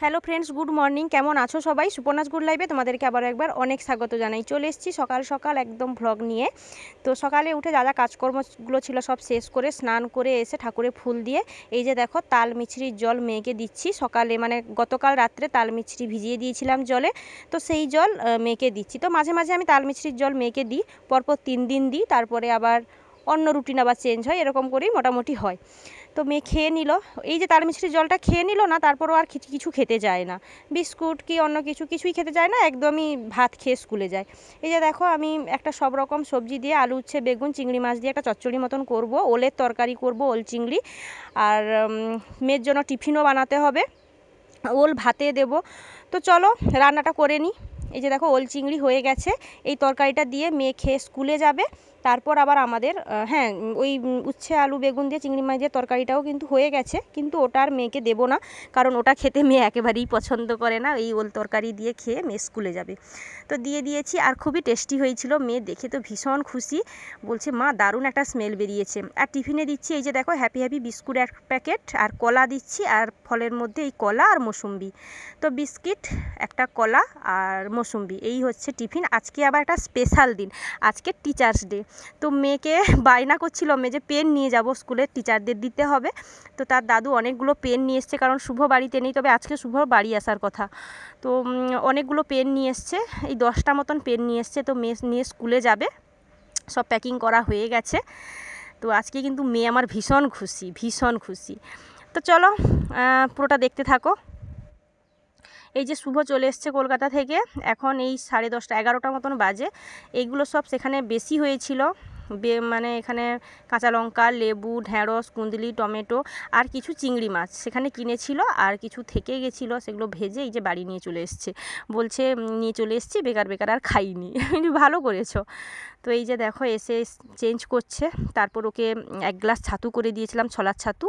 Hello friends, good morning. কেমন আছো সবাই? সুপর্ণাস গুড লাইফে তোমাদেরকে আবার একবার অনেক স্বাগত জানাই। চলে এসেছি সকাল সকাল একদম ভ্লগ নিয়ে। তো সকালে উঠে যা যা কাজকর্মগুলো ছিল সব শেষ করে স্নান করে এসে ঠাকুরে ফুল দিয়ে এই যে দেখো তাল মিছরির জল মেয়েকে দিচ্ছি। সকালে মানে গতকাল রাত্রে তাল মিছরি ভিজিয়ে দিয়েছিলাম জলে, তো সেই জল মেয়েকে দিচ্ছি। তো মাঝে মাঝে আমি তাল মিছরির জল মেয়েকে দিই, পরপর 3 দিন দিই, তারপরে আবার অন্য রুটিন আবার চেঞ্জ হয়, এরকম করেই মোটামুটি হয়। তো মেয়ে খেয়ে নিল, এই যে তাল মিছরির জলটা খেয়ে নিল না, তারপরও আর কিছু খেতে যায় না, বিস্কুট কি অন্য কিছুই খেতে যায় না, একদমই ভাত খেয়ে স্কুলে যায়। এই যে দেখো আমি একটা সব রকম সবজি দিয়ে আলু উচ্ছে বেগুন চিংড়ি মাছ দিয়ে একটা চচ্চড়ি মতন করব, ওলের তরকারি করব, ওল চিংড়ি। আর মেয়ের জন্য টিফিনও বানাতে হবে, ওল ভাতে দেব। তো চলো রান্নাটা করে নিই। এই যে দেখো ওল চিংড়ি হয়ে গেছে, এই তরকারিটা দিয়ে মেয়ে খেয়ে স্কুলে যাবে। তারপর আবার আমাদের ওই উচ্ছে আলু বেগুন দিয়ে চিংড়ি মাছ দিয়ে তরকারিটাও কিন্তু হয়ে গেছে, কিন্তু ওটা আর মেয়েকে দেবো না, কারণ ওটা খেতে মেয়ে একেবারেই পছন্দ করে না। এই ওল তরকারি দিয়ে খেয়ে মেয়ে স্কুলে যাবে। তো দিয়ে দিয়েছি, আর খুবই টেস্টি হয়েছিল। মেয়ে দেখে তো ভীষণ খুশি, বলছে মা দারুণ একটা স্মেল বেরিয়েছে। আর টিফিনে দিচ্ছি এই যে দেখো হ্যাপি হ্যাপি বিস্কুট এক প্যাকেট, আর কলা দিচ্ছি, আর ফলের মধ্যে এই কলা আর মৌসুম্বি। তো বিস্কিট একটা, কলা আর মৌসুম্বি, এই হচ্ছে টিফিন। আজকে আবার একটা স্পেশাল দিন, আজকে টিচার্স ডে। তো মেয়েকে বায়না করছিল মেয়ে যে পেন নিয়ে যাব, স্কুলের টিচারদের দিতে হবে। তো তার দাদু অনেকগুলো পেন নিয়ে এসছে, কারণ শুভ বাড়িতে নেই, তবে আজকে শুভ বাড়ি আসার কথা। তো অনেকগুলো পেন নিয়ে এসছে, এই 10টা মতন পেন নিয়ে এসছে। তো মেয়ে নিয়ে স্কুলে যাবে, সব প্যাকিং করা হয়ে গেছে। তো আজকে কিন্তু মেয়ে আমার ভীষণ খুশি, ভীষণ খুশি। তো চলো পুরোটা দেখতে থাকো। এই যে শুভ চলে এসছে কলকাতা থেকে, এখন এই 10:30 11টা মতন বাজে। এইগুলো সব সেখানে বেশি হয়েছিল, মানে এখানে কাঁচা লঙ্কা লেবু ঢ্যাঁড়স কুঁদলি টমেটো আর কিছু চিংড়ি মাছ সেখানে কিনেছিল, আর কিছু থেকে গেছিলো, সেগুলো ভেজে এই যে বাড়ি নিয়ে চলে এসছে। বলছে নিয়ে চলে এসেছি, বেকার বেকার আর খাইনি। ভালো করেছো। তো এই যে দেখো এসে চেঞ্জ করছে, তারপর ওকে 1 গ্লাস ছাতু করে দিয়েছিলাম, ছোলার ছাতু।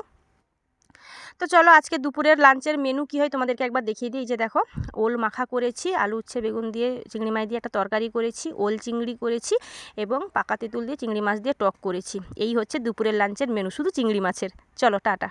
তো চলো আজকে দুপুরের লাঞ্চের মেনু কী হয় তোমাদেরকে একবার দেখিয়ে দিই। এই যে দেখো ওল মাখা করেছি, আলু উচ্ছে বেগুন দিয়ে চিংড়ি মাছ দিয়ে একটা তরকারি করেছি, ওল চিংড়ি করেছি, এবং পাকা তেঁতুল দিয়ে চিংড়ি মাছ দিয়ে টক করেছি। এই হচ্ছে দুপুরের লাঞ্চের মেনু, শুধু চিংড়ি মাছের। চলো টাটা।